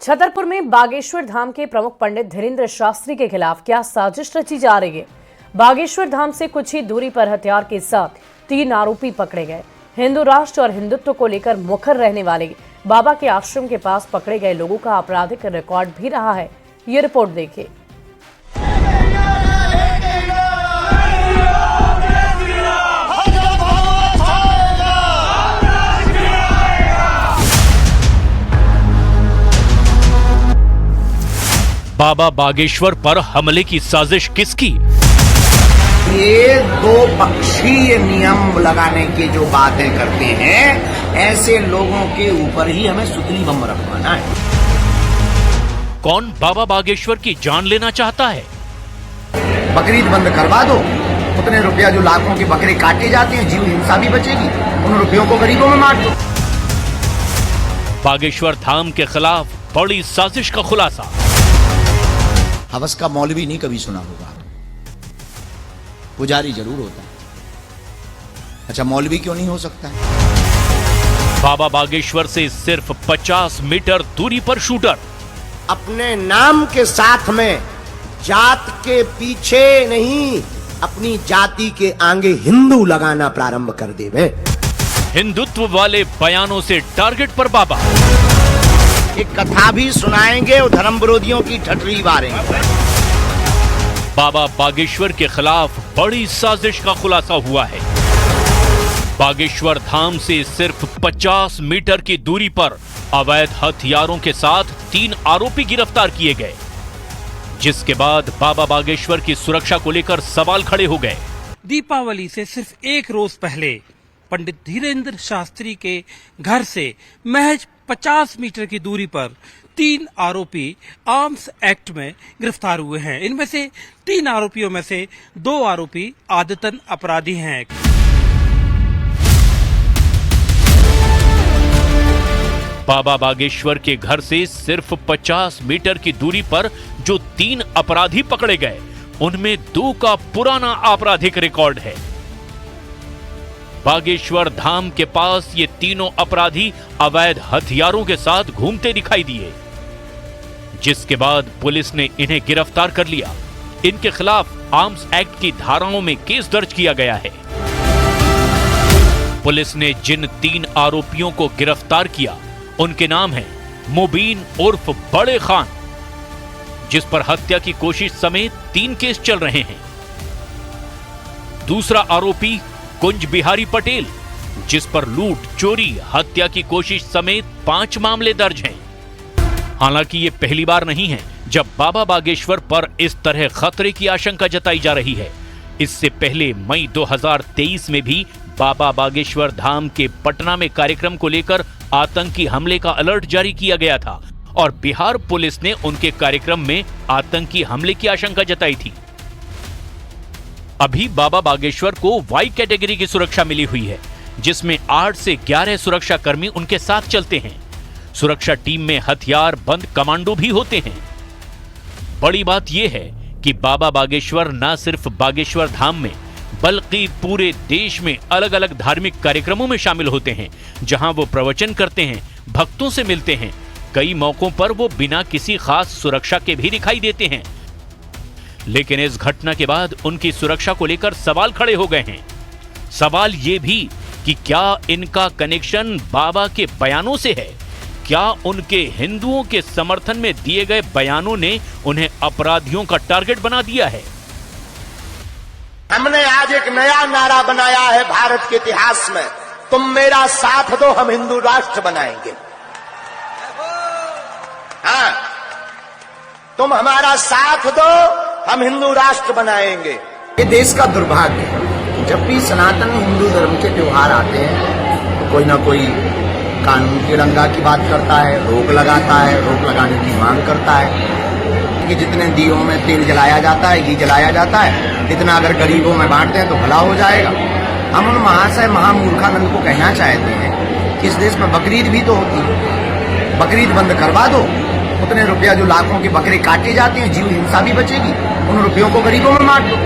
छतरपुर में बागेश्वर धाम के प्रमुख पंडित धीरेन्द्र शास्त्री के खिलाफ क्या साजिश रची जा रही है। बागेश्वर धाम से कुछ ही दूरी पर हथियार के साथ 3 आरोपी पकड़े गए। हिंदू राष्ट्र और हिंदुत्व को लेकर मुखर रहने वाले बाबा के आश्रम के पास पकड़े गए लोगों का आपराधिक रिकॉर्ड भी रहा है। ये रिपोर्ट देखिए। बाबा बागेश्वर पर हमले की साजिश किसकी? ये दो पक्षीय नियम लगाने की जो बातें करते हैं, ऐसे लोगों के ऊपर ही हमें सुतली बम रखवाना है। कौन बाबा बागेश्वर की जान लेना चाहता है? बकरीद बंद करवा दो, उतने रुपया जो लाखों के बकरे काटे जाते हैं, जीव हिंसा भी बचेगी। उन रुपयों को गरीबों में बांट दो। बागेश्वर धाम के खिलाफ बड़ी साजिश का खुलासा। हवस का मौलवी नहीं कभी सुना होगा, पुजारी जरूर होता है। अच्छा, मौलवी क्यों नहीं हो सकता है? बाबा बागेश्वर से सिर्फ 50 मीटर दूरी पर शूटर। अपने नाम के साथ में जात के पीछे नहीं, अपनी जाति के आगे हिंदू लगाना प्रारंभ कर देवे। हिंदुत्व वाले बयानों से टारगेट पर बाबा। एक कथा भी सुनाएंगे और धर्म विरोधियों की ठटरी मारेंगे। बाबा बागेश्वर के खिलाफ बड़ी साजिश का खुलासा हुआ है। बागेश्वर धाम से सिर्फ 50 मीटर की दूरी पर अवैध हथियारों के साथ 3 आरोपी गिरफ्तार किए गए, जिसके बाद बाबा बागेश्वर की सुरक्षा को लेकर सवाल खड़े हो गए। दीपावली से सिर्फ एक रोज पहले पंडित धीरेन्द्र शास्त्री के घर से महज 50 मीटर की दूरी पर 3 आरोपी आर्म्स एक्ट में गिरफ्तार हुए हैं। इनमें से 3 आरोपियों में से 2 आरोपी आदतन अपराधी हैं। बाबा बागेश्वर के घर से सिर्फ 50 मीटर की दूरी पर जो 3 अपराधी पकड़े गए, उनमें 2 का पुराना आपराधिक रिकॉर्ड है। बागेश्वर धाम के पास ये तीनों अपराधी अवैध हथियारों के साथ घूमते दिखाई दिए, जिसके बाद पुलिस ने इन्हें गिरफ्तार कर लिया। इनके खिलाफ आर्म्स एक्ट की धाराओं में केस दर्ज किया गया है। पुलिस ने जिन 3 आरोपियों को गिरफ्तार किया, उनके नाम हैं मुबीन उर्फ बड़े खान, जिस पर हत्या की कोशिश समेत 3 केस चल रहे हैं। दूसरा आरोपी कुंज बिहारी पटेल, जिस पर लूट, चोरी, हत्या की कोशिश समेत 5 मामले दर्ज हैं। हालांकि ये पहली बार नहीं है जब बाबा बागेश्वर पर इस तरह खतरे की आशंका जताई जा रही है। इससे पहले मई 2023 में भी बाबा बागेश्वर धाम के पटना में कार्यक्रम को लेकर आतंकी हमले का अलर्ट जारी किया गया था और बिहार पुलिस ने उनके कार्यक्रम में आतंकी हमले की आशंका जताई थी। अभी बाबा बागेश्वर को वाई कैटेगरी की सुरक्षा मिली हुई है, जिसमें 8 से 11 सुरक्षा कर्मी उनके साथ चलते हैं। सुरक्षा टीम में हथियार बंद कमांडो भी होते हैं। बड़ी बात यह है कि बाबा बागेश्वर न सिर्फ बागेश्वर धाम में बल्कि पूरे देश में अलग अलग धार्मिक कार्यक्रमों में शामिल होते हैं, जहां वो प्रवचन करते हैं, भक्तों से मिलते हैं। कई मौकों पर वो बिना किसी खास सुरक्षा के भी दिखाई देते हैं। लेकिन इस घटना के बाद उनकी सुरक्षा को लेकर सवाल खड़े हो गए हैं। सवाल ये भी कि क्या इनका कनेक्शन बाबा के बयानों से है? क्या उनके हिंदुओं के समर्थन में दिए गए बयानों ने उन्हें अपराधियों का टारगेट बना दिया है? हमने आज एक नया नारा बनाया है भारत के इतिहास में, तुम मेरा साथ दो, हम हिंदू राष्ट्र बनाएंगे। हाँ, तुम हमारा साथ दो, हम हिंदू राष्ट्र बनाएंगे। ये देश का दुर्भाग्य है, जब भी सनातन हिंदू धर्म के त्योहार आते हैं तो कोई ना कोई कानून की उल्लंघना की बात करता है, रोक लगाता है, रोक लगाने की मांग करता है कि जितने दियों में तेल जलाया जाता है, घी जलाया जाता है, इतना अगर गरीबों में बांटते हैं तो भला हो जाएगा। हम उन महाशय महामूर्खानंद को कहना चाहते हैं कि इस देश में बकरीद भी तो होती है। बकरीद बंद करवा दो, उतने रुपया जो लाखों के बकरे काटे जाते हैं, जीव हिंसा भी बचेगी। उन रुपयों को गरीबों में बांट दो।